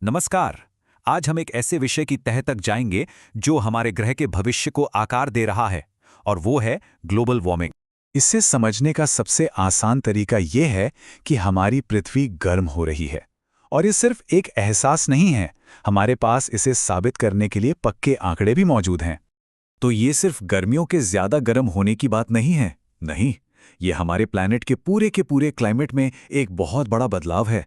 नमस्कार। आज हम एक ऐसे विषय की तह तक जाएंगे जो हमारे ग्रह के भविष्य को आकार दे रहा है, और वो है ग्लोबल वार्मिंग। इसे समझने का सबसे आसान तरीका ये है कि हमारी पृथ्वी गर्म हो रही है। और ये सिर्फ एक एहसास नहीं है, हमारे पास इसे साबित करने के लिए पक्के आंकड़े भी मौजूद हैं। तो ये सिर्फ गर्मियों के ज्यादा गर्म होने की बात नहीं है। नहीं, ये हमारे प्लैनेट के पूरे क्लाइमेट में एक बहुत बड़ा बदलाव है।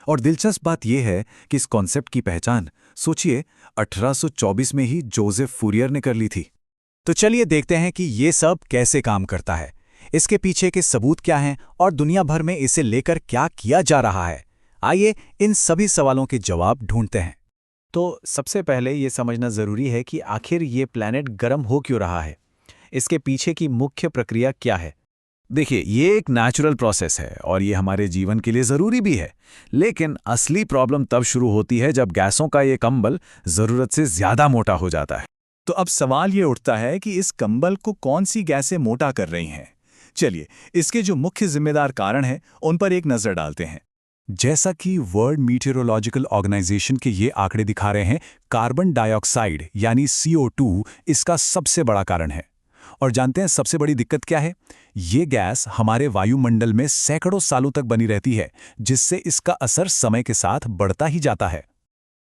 और दिलचस्प बात यह है कि इस कॉन्सेप्ट की पहचान, सोचिए, 1824 में ही जोसेफ फूरियर ने कर ली थी। तो चलिए देखते हैं कि ये सब कैसे काम करता है, इसके पीछे के सबूत क्या हैं और दुनिया भर में इसे लेकर क्या किया जा रहा है। आइए इन सभी सवालों के जवाब ढूंढते हैं। तो सबसे पहले ये समझना ज़रूरी है कि आखिर ये प्लैनेट गर्म हो क्यों रहा है। इसके पीछे की मुख्य प्रक्रिया क्या है। देखिए, ये एक नेचुरल प्रोसेस है और ये हमारे जीवन के लिए ज़रूरी भी है। लेकिन असली प्रॉब्लम तब शुरू होती है जब गैसों का ये कंबल ज़रूरत से ज़्यादा मोटा हो जाता है। तो अब सवाल ये उठता है कि इस कंबल को कौन सी गैसें मोटा कर रही हैं। चलिए, इसके जो मुख्य जिम्मेदार कारण हैं उन पर एक नज़र डालते हैं। जैसा कि वर्ल्ड मीटेरोलॉजिकल ऑर्गेनाइजेशन के ये आंकड़े दिखा रहे हैं, कार्बन डाइऑक्साइड यानी CO2 इसका सबसे बड़ा कारण है। और जानते हैं सबसे बड़ी दिक्कत क्या है? ये गैस हमारे वायुमंडल में सैकड़ों सालों तक बनी रहती है, जिससे इसका असर समय के साथ बढ़ता ही जाता है।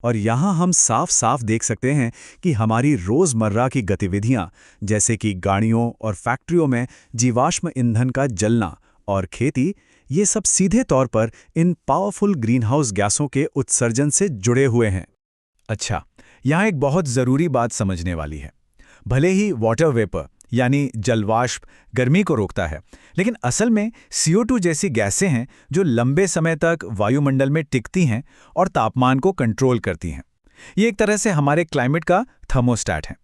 और यहाँ हम साफ साफ देख सकते हैं कि हमारी रोज़मर्रा की गतिविधियाँ, जैसे कि गाड़ियों और फैक्ट्रियों में जीवाश्म ईंधन का जलना और खेती, ये सब सीधे तौर पर इन पावरफुल ग्रीनहाउस गैसों के उत्सर्जन से जुड़े हुए हैं। अच्छा, यहाँ एक बहुत ज़रूरी बात समझने वाली है। भले ही वाटर वेपर यानी जलवाष्प गर्मी को रोकता है, लेकिन असल में CO2 जैसी गैसें हैं जो लंबे समय तक वायुमंडल में टिकती हैं और तापमान को कंट्रोल करती हैं। ये एक तरह से हमारे क्लाइमेट का थर्मोस्टैट है।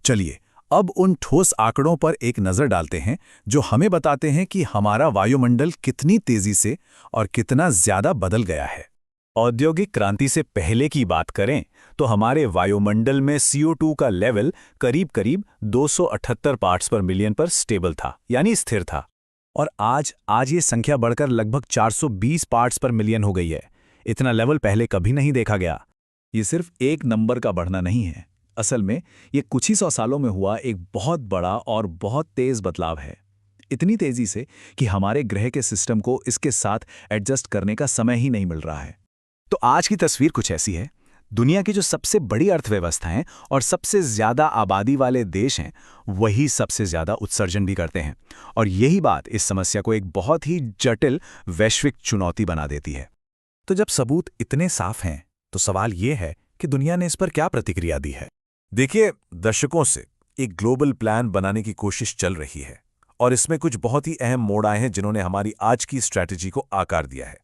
चलिए, अब उन ठोस आंकड़ों पर एक नज़र डालते हैं जो हमें बताते हैं कि हमारा वायुमंडल कितनी तेज़ी से और कितना ज़्यादा बदल गया है। औद्योगिक क्रांति से पहले की बात करें तो हमारे वायुमंडल में CO2 का लेवल करीब 278 पार्ट्स पर मिलियन पर स्टेबल था, यानी स्थिर था। और आज ये संख्या बढ़कर लगभग 420 पार्ट्स पर मिलियन हो गई है। इतना लेवल पहले कभी नहीं देखा गया। ये सिर्फ एक नंबर का बढ़ना नहीं है, असल में ये कुछ ही 100 सालों में हुआ एक बहुत बड़ा और बहुत तेज बदलाव है। इतनी तेजी से कि हमारे ग्रह के सिस्टम को इसके साथ एडजस्ट करने का समय ही नहीं मिल रहा है। तो आज की तस्वीर कुछ ऐसी है। दुनिया की जो सबसे बड़ी अर्थव्यवस्थाएं और सबसे ज्यादा आबादी वाले देश हैं, वही सबसे ज्यादा उत्सर्जन भी करते हैं। और यही बात इस समस्या को एक बहुत ही जटिल वैश्विक चुनौती बना देती है। तो जब सबूत इतने साफ हैं, तो सवाल यह है कि दुनिया ने इस पर क्या प्रतिक्रिया दी है। देखिए, दशकों से एक ग्लोबल प्लान बनाने की कोशिश चल रही है और इसमें कुछ बहुत ही अहम मोड़ आए हैं जिन्होंने हमारी आज की स्ट्रैटेजी को आकार दिया है।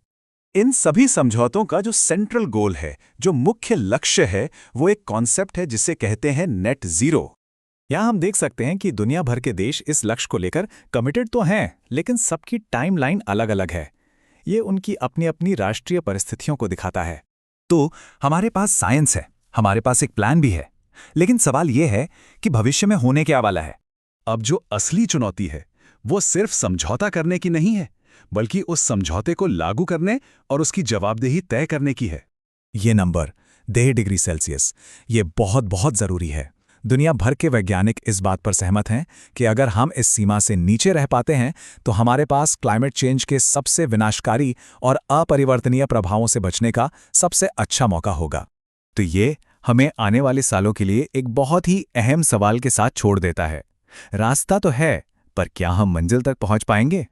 इन सभी समझौतों का जो सेंट्रल गोल है, जो मुख्य लक्ष्य है, वो एक कॉन्सेप्ट है जिसे कहते हैं नेट जीरो। यहाँ हम देख सकते हैं कि दुनिया भर के देश इस लक्ष्य को लेकर कमिटेड तो हैं, लेकिन सबकी टाइमलाइन अलग-अलग है। ये उनकी अपनी अपनी राष्ट्रीय परिस्थितियों को दिखाता है। तो हमारे पास साइंस है, हमारे पास एक प्लान भी है, लेकिन सवाल ये है कि भविष्य में होने क्या वाला है। अब जो असली चुनौती है, वो सिर्फ समझौता करने की नहीं है, बल्कि उस समझौते को लागू करने और उसकी जवाबदेही तय करने की है। ये नंबर 1.5 डिग्री सेल्सियस, ये बहुत ज़रूरी है। दुनिया भर के वैज्ञानिक इस बात पर सहमत हैं कि अगर हम इस सीमा से नीचे रह पाते हैं तो हमारे पास क्लाइमेट चेंज के सबसे विनाशकारी और अपरिवर्तनीय प्रभावों से बचने का सबसे अच्छा मौका होगा। तो ये हमें आने वाले सालों के लिए एक बहुत ही अहम सवाल के साथ छोड़ देता है। रास्ता तो है, पर क्या हम मंजिल तक पहुंच पाएंगे?